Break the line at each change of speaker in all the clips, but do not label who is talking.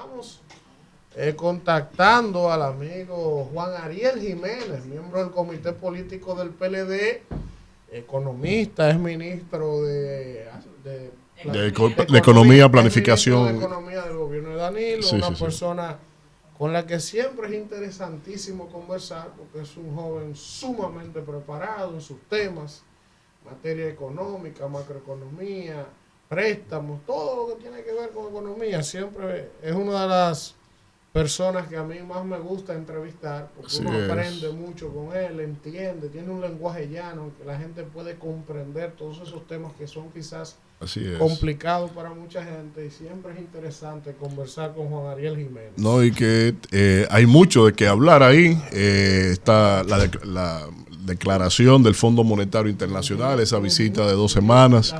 estamos contactando al amigo Juan Ariel Jiménez, miembro del Comité Político del PLD, economista, es ministro
de Economía, Planificación.
De Economía del gobierno de Danilo,
Sí,
una
sí, sí.
persona con la que siempre es interesantísimo conversar, porque es un joven sumamente preparado en sus temas, materia económica, macroeconomía, préstamos, todo lo que tiene que ver con economía. Siempre es una de las personas que a mí más me gusta entrevistar, porque
Así
uno
es.
aprende mucho con él, entiende, tiene un lenguaje llano, que la gente puede comprender todos esos temas que son quizás
Así es.
complicados para mucha gente, y siempre es interesante conversar con Juan Ariel Jiménez.
No, y que hay mucho de qué hablar ahí. Está la declaración del Fondo Monetario Internacional, esa visita de 2 semanas,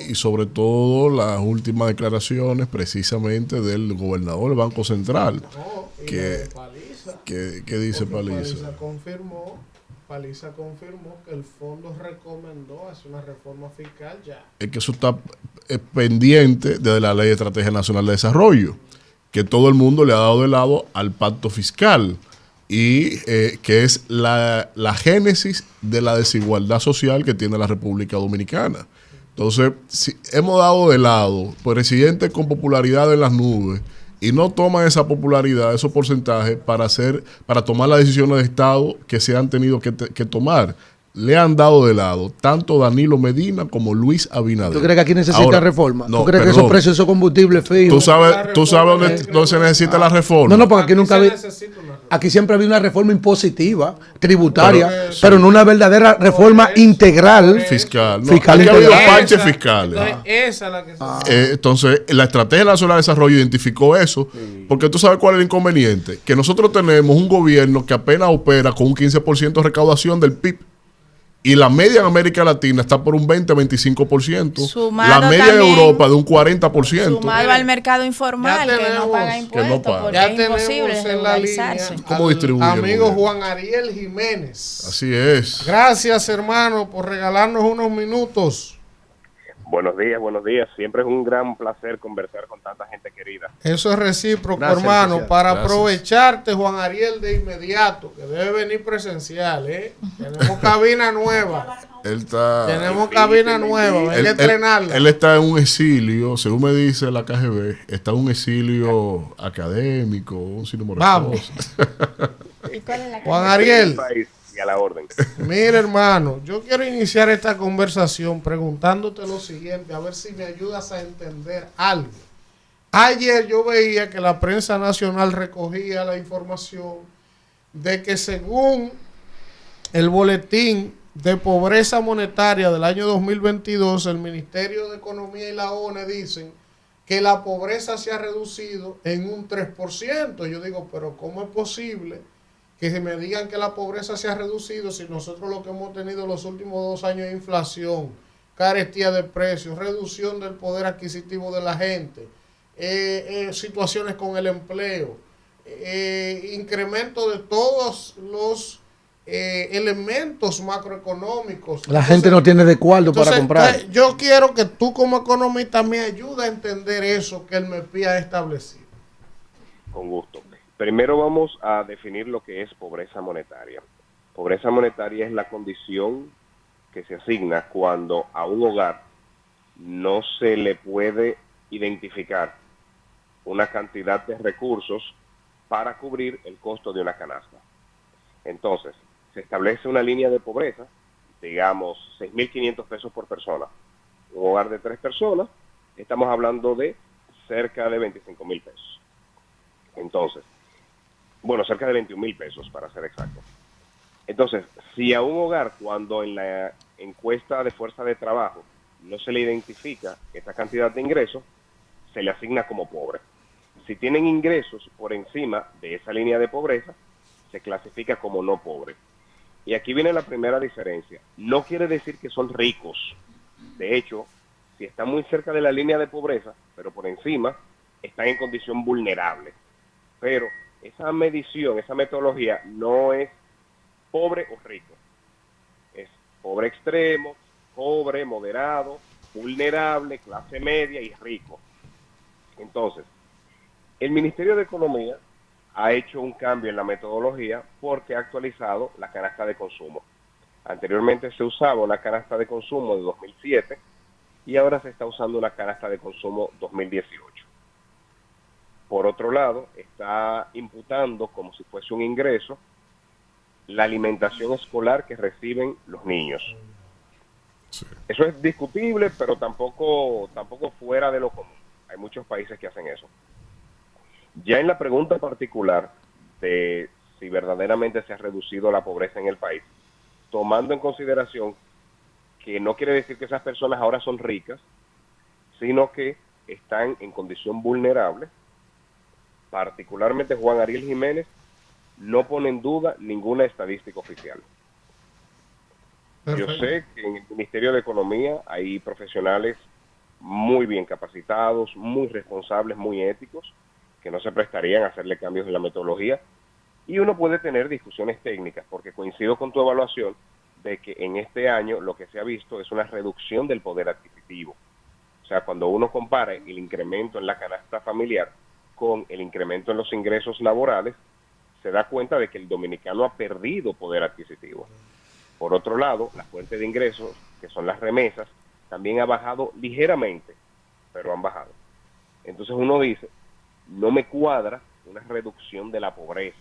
y sobre todo las últimas declaraciones precisamente del gobernador del Banco Central. ¿Qué dice Paliza?
Paliza confirmó que el fondo recomendó hacer una reforma fiscal ya.
Es que eso está pendiente de la Ley de Estrategia Nacional de Desarrollo, que todo el mundo le ha dado de lado al pacto fiscal, y que es la génesis de la desigualdad social que tiene la República Dominicana. Entonces, si hemos dado de lado presidentes con popularidad en las nubes y no toman esa popularidad, esos porcentajes para tomar las decisiones de Estado que se han tenido que tomar. Le han dado de lado tanto Danilo Medina como Luis Abinader.
¿Tú crees que aquí necesita
Ahora,
reforma?
no,
¿Tú crees que esos precios, esos combustibles fijos?
¿Tú sabes dónde se necesita la reforma?
No, porque aquí nunca había. Aquí siempre había una reforma impositiva, tributaria, pero no una verdadera reforma integral.
Fiscal.
No, fiscal
aquí ha habido
integral.
parches fiscales.
Esa es la que
entonces, la Estrategia Nacional de Desarrollo identificó eso, porque tú sabes cuál es el inconveniente. Que nosotros tenemos un gobierno que apenas opera con un 15% de recaudación del PIB. Y la media en América Latina está por un 20-25%. La media en Europa de un 40%.
Sumado al mercado informal que no paga impuestos, porque
ya
es imposible regularizarse.
¿Cómo distribuye?
Amigo Juan Ariel Jiménez.
Así es.
Gracias, hermano, por regalarnos unos minutos.
Buenos días. Siempre es un gran placer conversar con tanta gente querida.
Eso es recíproco,
Gracias,
hermano.
gracias.
Para aprovecharte, Juan Ariel, de inmediato, que debe venir presencial, ¿eh? Tenemos cabina nueva. Tenemos cabina nueva, hay que estrenarla.
Él está en un exilio, según me dice la KGB, está en un exilio académico, un sinnúmero de
Vamos.
cosas.
Juan Ariel.
Y a la orden.
Mira, hermano, yo quiero iniciar esta conversación preguntándote lo siguiente, a ver si me ayudas a entender algo. Ayer yo veía que la prensa nacional recogía la información de que según el boletín de pobreza monetaria del año 2022, el Ministerio de Economía y la ONU dicen que la pobreza se ha reducido en un 3%. Yo digo, pero ¿cómo es posible que se me digan que la pobreza se ha reducido si nosotros lo que hemos tenido los últimos 2 años es inflación, carestía de precios, reducción del poder adquisitivo de la gente, situaciones con el empleo, incremento de todos los elementos macroeconómicos?
La gente no tiene de cuarto para comprar.
Yo quiero que tú como economista me ayudes a entender eso que el MEPI ha establecido.
Con gusto. Primero vamos a definir lo que es pobreza monetaria. Pobreza monetaria es la condición que se asigna cuando a un hogar no se le puede identificar una cantidad de recursos para cubrir el costo de una canasta. Entonces, se establece una línea de pobreza, digamos 6.500 pesos por persona. Un hogar de 3 personas, estamos hablando de cerca de 25.000 pesos. Entonces, cerca de 21.000 pesos para ser exacto. Entonces, si a un hogar, cuando en la encuesta de fuerza de trabajo no se le identifica esa cantidad de ingresos, se le asigna como pobre. Si tienen ingresos por encima de esa línea de pobreza, se clasifica como no pobre. Y aquí viene la primera diferencia. No quiere decir que son ricos. De hecho, si están muy cerca de la línea de pobreza, pero por encima, están en condición vulnerable. Pero esa medición, esa metodología no es pobre o rico. Es pobre extremo, pobre, moderado, vulnerable, clase media y rico. Entonces, el Ministerio de Economía ha hecho un cambio en la metodología porque ha actualizado la canasta de consumo. Anteriormente se usaba una canasta de consumo de 2007 y ahora se está usando una canasta de consumo 2018. Por otro lado, está imputando como si fuese un ingreso la alimentación escolar que reciben los niños. Sí. Eso es discutible, pero tampoco fuera de lo común. Hay muchos países que hacen eso. Ya en la pregunta particular de si verdaderamente se ha reducido la pobreza en el país, tomando en consideración que no quiere decir que esas personas ahora son ricas, sino que están en condición vulnerable, particularmente Juan Ariel Jiménez no pone en duda ninguna estadística oficial. Perfecto. Yo sé que en el Ministerio de Economía hay profesionales muy bien capacitados, muy responsables, muy éticos, que no se prestarían a hacerle cambios en la metodología, y uno puede tener discusiones técnicas, porque coincido con tu evaluación de que en este año lo que se ha visto es una reducción del poder adquisitivo. O sea, cuando uno compara el incremento en la canasta familiar con el incremento en los ingresos laborales, se da cuenta de que el dominicano ha perdido poder adquisitivo. Por otro lado, la fuente de ingresos, que son las remesas, también ha bajado ligeramente, pero han bajado. Entonces uno dice, no me cuadra una reducción de la pobreza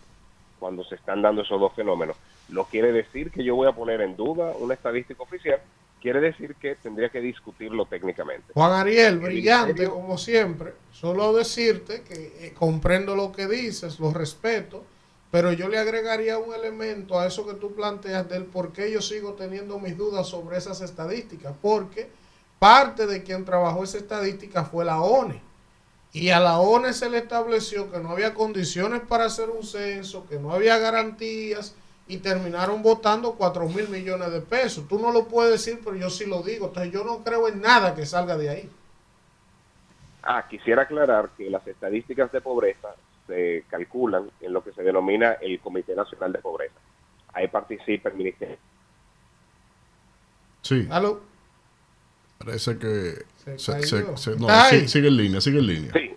cuando se están dando esos dos fenómenos. No quiere decir que yo voy a poner en duda una estadística oficial, quiere decir que tendría que discutirlo técnicamente.
Juan Ariel, brillante como siempre. Solo decirte que comprendo lo que dices, lo respeto, pero yo le agregaría un elemento a eso que tú planteas del por qué yo sigo teniendo mis dudas sobre esas estadísticas, porque parte de quien trabajó esa estadística fue la ONE. Y a la ONE se le estableció que no había condiciones para hacer un censo, que no había garantías, y terminaron votando 4.000 millones de pesos. Tú no lo puedes decir, pero yo sí lo digo. Entonces yo no creo en nada que salga de ahí.
Quisiera aclarar que las estadísticas de pobreza se calculan en lo que se denomina el Comité Nacional de Pobreza. Ahí participa el Ministerio.
Sí.
¿Aló?
Parece que sigue en línea.
Sí,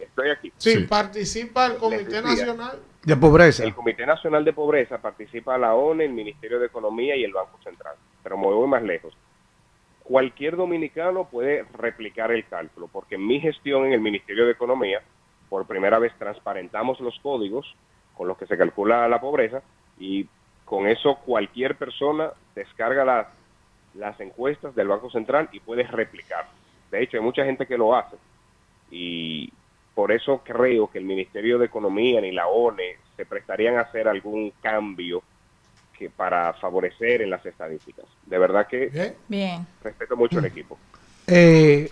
estoy aquí.
Sí, participa el Comité Nacional
de Pobreza.
El Comité Nacional de Pobreza participa la ONE, el Ministerio de Economía y el Banco Central. Pero me voy más lejos. Cualquier dominicano puede replicar el cálculo, porque en mi gestión en el Ministerio de Economía, por primera vez transparentamos los códigos con los que se calcula la pobreza, y con eso cualquier persona descarga las encuestas del Banco Central y puede replicar. De hecho, hay mucha gente que lo hace, y por eso creo que el Ministerio de Economía ni la ONE se prestarían a hacer algún cambio para favorecer en las estadísticas. De verdad que
bien.
Respeto mucho el equipo.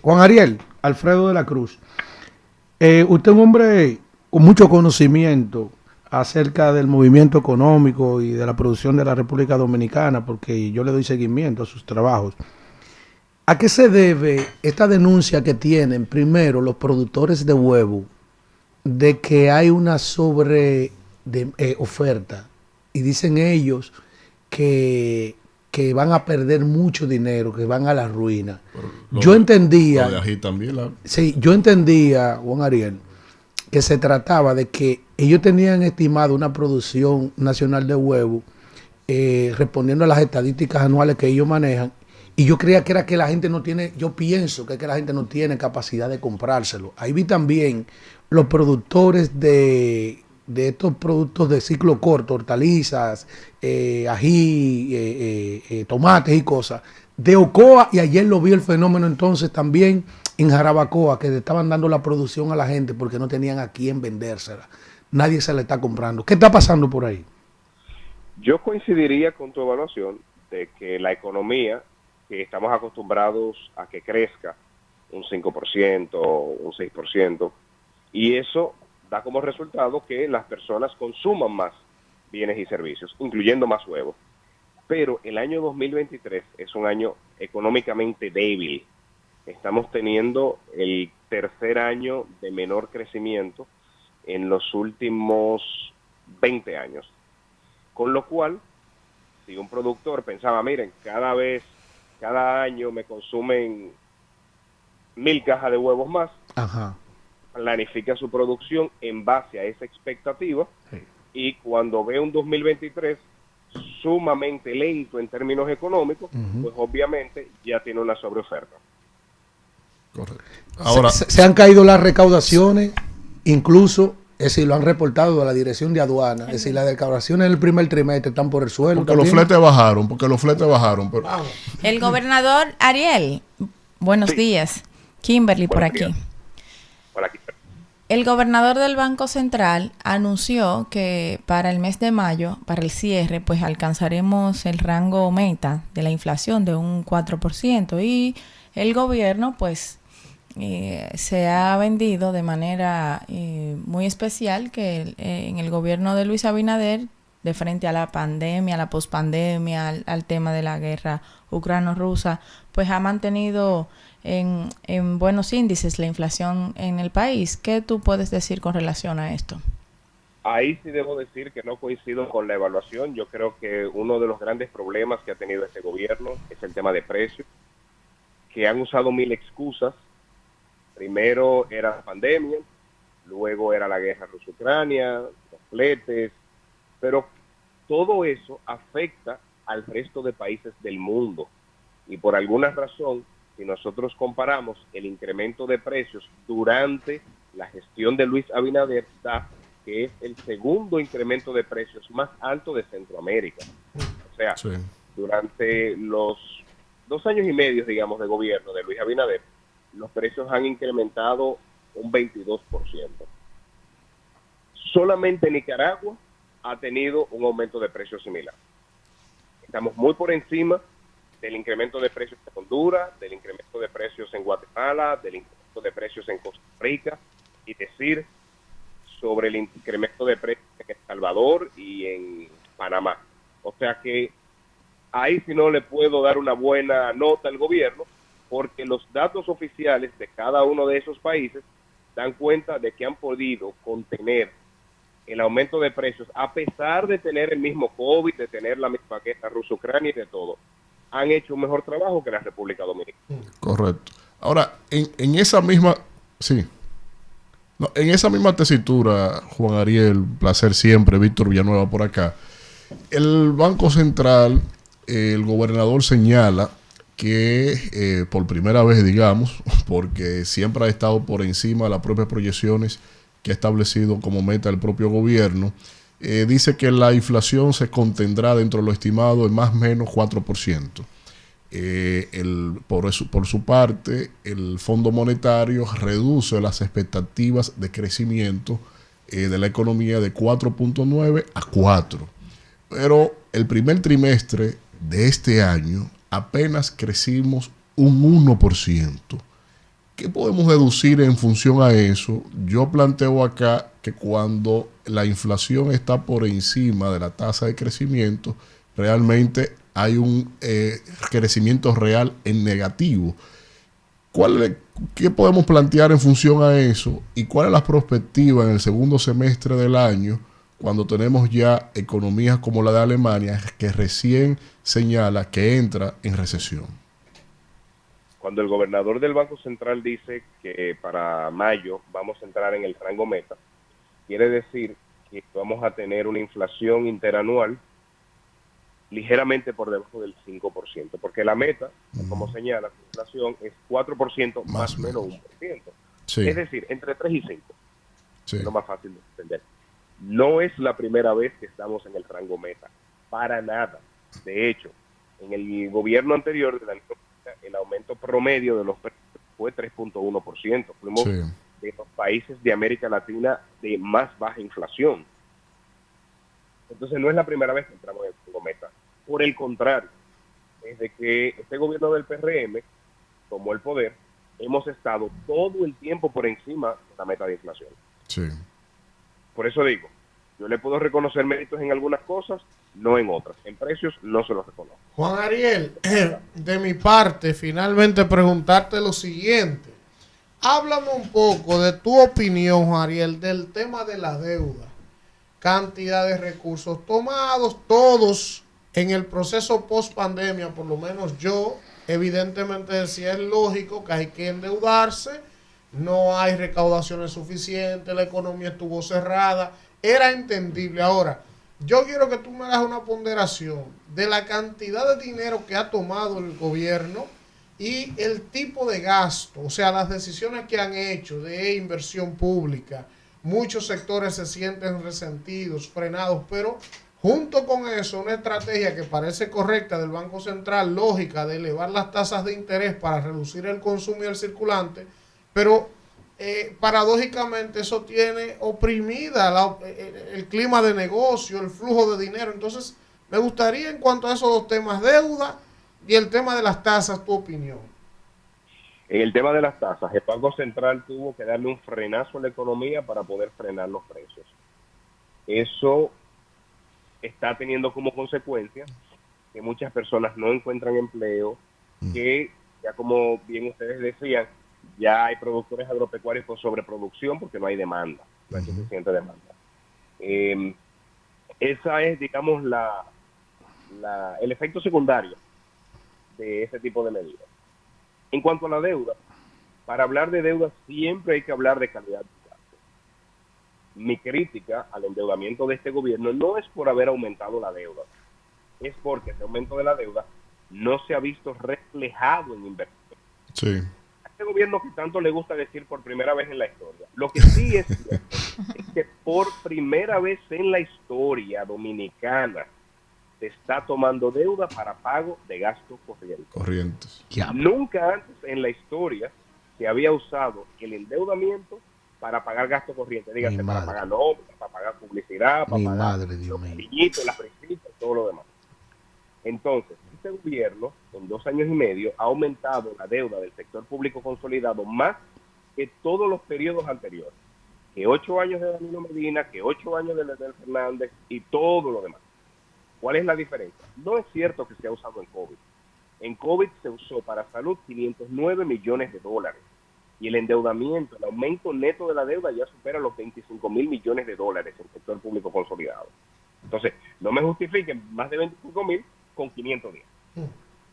Juan Ariel, Alfredo de la Cruz, usted es un hombre con mucho conocimiento acerca del movimiento económico y de la producción de la República Dominicana, porque yo le doy seguimiento a sus trabajos. ¿A qué se debe esta denuncia que tienen primero los productores de huevo de que hay una oferta? Y dicen ellos que van a perder mucho dinero, que van a la ruina. Yo entendía... Sí, yo entendía, Juan Ariel, que se trataba de que ellos tenían estimado una producción nacional de huevo respondiendo a las estadísticas anuales que ellos manejan, y yo creía que era que la gente no tiene, yo pienso que la gente no tiene capacidad de comprárselo. Ahí vi también los productores de estos productos de ciclo corto, hortalizas, ají, tomates y cosas, de Ocoa, y ayer lo vi el fenómeno entonces también en Jarabacoa, que le estaban dando la producción a la gente porque no tenían a quién vendérsela. Nadie se la está comprando. ¿Qué está pasando por ahí?
Yo coincidiría con tu evaluación de que la economía, que estamos acostumbrados a que crezca un 5%, un 6%, y eso da como resultado que las personas consuman más bienes y servicios, incluyendo más huevos. Pero el año 2023 es un año económicamente débil. Estamos teniendo el tercer año de menor crecimiento en los últimos 20 años. Con lo cual, si un productor pensaba, miren, cada año me consumen 1.000 cajas de huevos más,
ajá,
planifica su producción en base a esa expectativa, y cuando ve un 2023 sumamente lento en términos económicos, pues obviamente ya tiene una sobreoferta.
Correcto.
Ahora, se han caído las recaudaciones, incluso, es decir, lo han reportado a la Dirección de Aduana, es decir, las declaraciones del primer trimestre están por el suelo.
Porque los fletes bajaron, pero...
El gobernador Ariel, buenos días. Kimberly por aquí.
Por aquí.
El gobernador del Banco Central anunció que para el mes de mayo, para el cierre, pues alcanzaremos el rango meta de la inflación de un 4%, y el gobierno pues se ha vendido de manera muy especial que en el gobierno de Luis Abinader, de frente a la pandemia, a la pospandemia, al tema de la guerra ucrano-rusa, pues ha mantenido en buenos índices la inflación en el país. ¿Qué tú puedes decir con relación a esto?
Ahí sí debo decir que no coincido con la evaluación. Yo creo que uno de los grandes problemas que ha tenido este gobierno es el tema de precios, que han usado mil excusas. Primero era la pandemia, luego era la guerra Rusia-Ucrania, los fletes, pero todo eso afecta al resto de países del mundo. Y por alguna razón, si nosotros comparamos el incremento de precios durante la gestión de Luis Abinader, da que es el segundo incremento de precios más alto de Centroamérica. O sea, sí, durante los 2 años y medio, digamos, de gobierno de Luis Abinader, los precios han incrementado un 22%. Solamente Nicaragua ha tenido un aumento de precios similar. Estamos muy por encima del incremento de precios en Honduras, del incremento de precios en Guatemala, del incremento de precios en Costa Rica, y decir sobre el incremento de precios en El Salvador y en Panamá. O sea que ahí sí no le puedo dar una buena nota al gobierno, porque los datos oficiales de cada uno de esos países dan cuenta de que han podido contener el aumento de precios, a pesar de tener el mismo COVID, de tener la misma guerra Rusia-Ucrania y de todo. Han hecho un mejor trabajo que la República Dominicana.
Correcto. Ahora, en esa misma... Sí. No, en esa misma tesitura, Juan Ariel, placer siempre, Víctor Villanueva por acá. El Banco Central, el gobernador señala que por primera vez, digamos, porque siempre ha estado por encima de las propias proyecciones que ha establecido como meta el propio gobierno, dice que la inflación se contendrá dentro de lo estimado en más o menos 4%. Por su parte, el Fondo Monetario reduce las expectativas de crecimiento de la economía de 4.9 a 4. Pero el primer trimestre de este año apenas crecimos un 1%. ¿Qué podemos deducir en función a eso? Yo planteo acá que cuando la inflación está por encima de la tasa de crecimiento, realmente hay un crecimiento real en negativo. ¿Qué podemos plantear en función a eso? ¿Y cuál es la perspectiva en el segundo semestre del año, cuando tenemos ya economías como la de Alemania, que recién señala que entra en recesión?
Cuando el gobernador del Banco Central dice que para mayo vamos a entrar en el rango meta, quiere decir que vamos a tener una inflación interanual ligeramente por debajo del 5%, porque la meta, como señala, la inflación es 4% más o menos 1%. Sí. Es decir, entre 3 y 5. Sí. Es lo más fácil de entender. No es la primera vez que estamos en el rango meta, para nada. De hecho, en el gobierno anterior de Danilo, el aumento promedio de los precios fue 3.1%. Fuimos de los países de América Latina de más baja inflación. Entonces no es la primera vez que entramos en el rango meta. Por el contrario, desde que este gobierno del PRM tomó el poder, hemos estado todo el tiempo por encima de la meta de inflación.
Sí.
Por eso digo, yo le puedo reconocer méritos en algunas cosas, no en otras. En precios no se los reconozco.
Juan Ariel, de mi parte, finalmente preguntarte lo siguiente. Háblame un poco de tu opinión, Juan Ariel, del tema de la deuda. Cantidad de recursos tomados, todos en el proceso post pandemia, por lo menos yo, evidentemente decía, es lógico que hay que endeudarse no hay recaudaciones suficientes, la economía estuvo cerrada, era entendible. Ahora, yo quiero que tú me hagas una ponderación de la cantidad de dinero que ha tomado el gobierno y el tipo de gasto, o sea, las decisiones que han hecho de inversión pública. Muchos sectores se sienten resentidos, frenados, pero junto con eso, una estrategia que parece correcta del Banco Central, lógica, de elevar las tasas de interés para reducir el consumo y el circulante, pero paradójicamente eso tiene oprimida el clima de negocio, el flujo de dinero. Entonces, me gustaría en cuanto a esos dos temas, deuda y el tema de las tasas, tu opinión.
En el tema de las tasas, el Banco Central tuvo que darle un frenazo a la economía para poder frenar los precios. Eso está teniendo como consecuencia que muchas personas no encuentran empleo, que ya como bien ustedes decían, ya hay productores agropecuarios con sobreproducción porque no hay demanda, no hay suficiente demanda. Esa es, digamos, el efecto secundario de ese tipo de medidas. En cuanto a la deuda, para hablar de deuda siempre hay que hablar de calidad de gasto. Mi crítica al endeudamiento de este gobierno no es por haber aumentado la deuda, es porque ese aumento de la deuda no se ha visto reflejado en inversión.
Sí.
A este gobierno que tanto le gusta decir por primera vez en la historia, lo que sí es cierto es que por primera vez en la historia dominicana se está tomando deuda para pago de gastos corrientes. Nunca antes en la historia se había usado el endeudamiento para pagar gastos corrientes, dígase, para pagar nóminas, para pagar publicidad, para pagar los pillitos, las presitas, todo lo demás. Entonces, este gobierno, en 2 años y medio, ha aumentado la deuda del sector público consolidado más que todos los periodos anteriores. Que 8 años de Danilo Medina, que 8 años de Leonel Fernández y todo lo demás. ¿Cuál es la diferencia? No es cierto que se ha usado en COVID. En COVID se usó para salud 509 millones de dólares. Y el endeudamiento, el aumento neto de la deuda ya supera los 25 mil millones de dólares en el sector público consolidado. Entonces, no me justifiquen más de 25 mil con 510.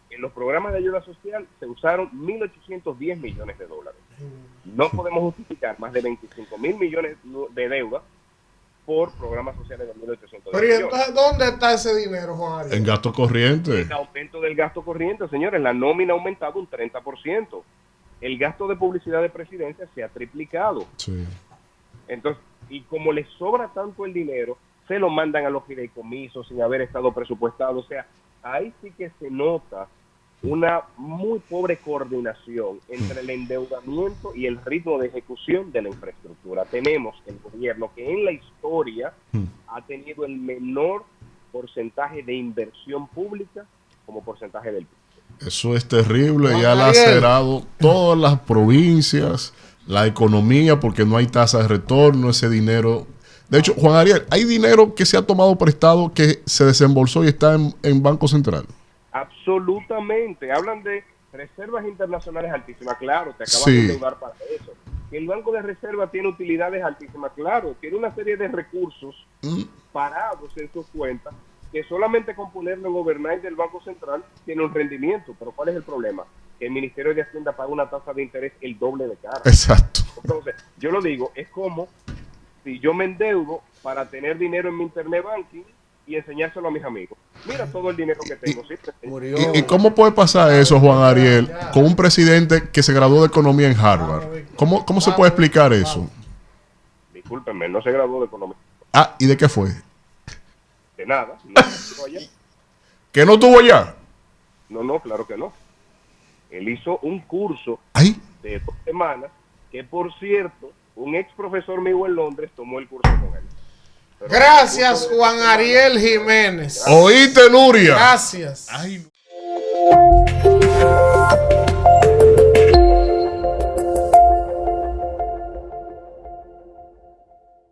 En los programas de ayuda social se usaron 1.810 millones de dólares. No podemos justificar más de 25 mil millones de deuda por programas sociales de 1.810
Pero ¿y entonces dónde está ese dinero, Juan Ariel?
En gasto corriente.
El aumento del gasto corriente, señores, la nómina ha aumentado un 30%. El gasto de publicidad de presidencia se ha triplicado.
Sí.
Entonces, y como les sobra tanto el dinero, se lo mandan a los fideicomisos sin haber estado presupuestado. O sea, ahí sí que se nota una muy pobre coordinación entre el endeudamiento y el ritmo de ejecución de la infraestructura. Tenemos el gobierno que en la historia ha tenido el menor porcentaje de inversión pública como porcentaje del PIB.
Eso es terrible y ha lacerado todas las provincias, la economía, porque no hay tasa de retorno, ese dinero. De hecho, Juan Ariel, ¿hay dinero que se ha tomado prestado que se desembolsó y está en Banco Central?
Absolutamente. Hablan de reservas internacionales altísimas. Claro, te acabas de endeudar para eso. El Banco de Reserva tiene utilidades altísimas. Claro, tiene una serie de recursos parados en sus cuentas que solamente con ponerlo en overnight del Banco Central tiene un rendimiento. Pero ¿cuál es el problema? Que el Ministerio de Hacienda paga una tasa de interés el doble de cara.
Exacto.
Entonces, yo lo digo, es como si yo me endeudo para tener dinero en mi internet banking y enseñárselo a mis amigos. Mira todo el dinero que tengo.
¿Y cómo puede pasar eso, Juan Ariel, con un presidente que se graduó de economía en Harvard? ¿Cómo se puede explicar eso?
Discúlpenme, no se graduó de economía.
Ah, ¿y de qué fue?
De nada. No estuvo allá.
¿Que no estuvo allá?
No, claro que no. Él hizo un curso de 2 semanas que, por cierto, un ex profesor mío en Londres tomó el curso con él. Pero
gracias, Juan Ariel Jiménez.
¿Oíste, Nuria?
Gracias.
Ay.